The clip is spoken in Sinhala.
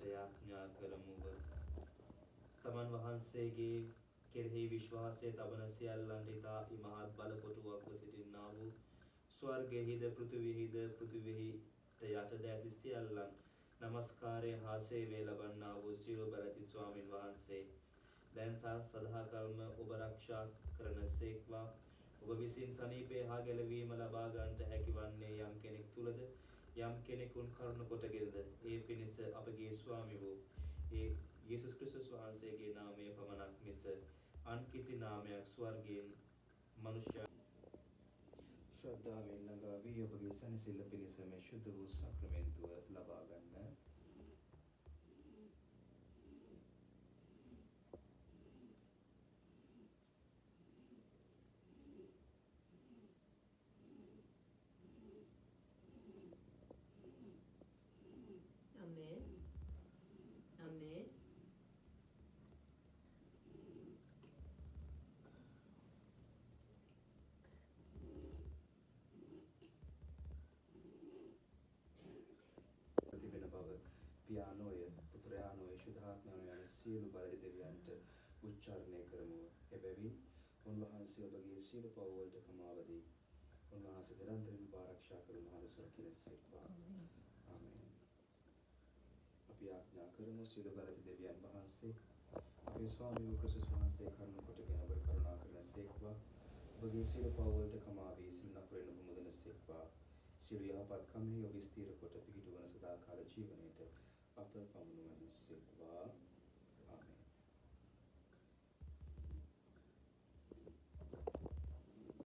අපට යාඥා කරමුව. තමන් වහන්සේගේ කෙරෙහි විශ්වාසය තබන සියල්ලන්ට ඉතා ඉමහත් බල කොටුවක්ව සිටින්නා වූ ස්වර්ගෙහිද පෘථිවිහිද පෘථිවිහිට යටද ඇති සියල්ලන් නමස්කාරය හා සේවය ලබන්නා වූ සියලු බැලති ස්වාමින් වහන්සේ දැන් සදාකල්ම ඔබ ආරක්ෂා කරන සේක්වා. ඔබ විසින් සනීපේ හා ගැලවීම ලබා ගන්නට හැකි වන්නේ යම් කෙනෙක් තුලද යම් කෙනෙකුන් කරුණ කොටගෙනද ඒ පිණිස අපගේ ස්වාමි වූ ඒ යේසුස් ක්‍රිස්තුස් වහන්සේගේ නාමය පමණක් මිස අන් කිසි නාමයක් ස්වර්ගයෙන් මනුෂ්‍ය ශ්‍රද්ධාවෙන් ළඟා වී ඔබගේ සැනසෙල්ල පිණිස මේ ශුද්ධ වූ සක්‍රමෙන්තුව ලබා ගන්න. Amen. Amen. තිබෙන බව පියානෝය පුත්‍රයානෝය ශුද්ධාත්මයන් යන සියලු බලධි දෙවියන්ට උච්චාරණය කරමු. එබැවින් උන්වහන්සේ ඔබගේ සියලු පව් වලට කමාවදී උන්වහන්සේ නිරන්තරයෙන්ම ආරක්ෂා කර මහල සුරකිනසේක්වා. ආමේන්. අපි ආඥා කරමු සියලු බලධි දෙවියන් වහන්සේ අපේ ස්වාමී වූ ක්‍රිස්තුස් වහන්සේ කරුණ කොටගෙන ඔබ කරුණා කරනසේක්වා. ඔබගේ සියලු පව් වලට කමා වී සිල් නපුරෙන් ඔබ මුදනසේක්වා. සියලු යහපත් කම්හි ඔබ ස්ථිර කොට පිහිටවන සදාකාල ජීවනයේට අප පමුණුවනසේක්වා.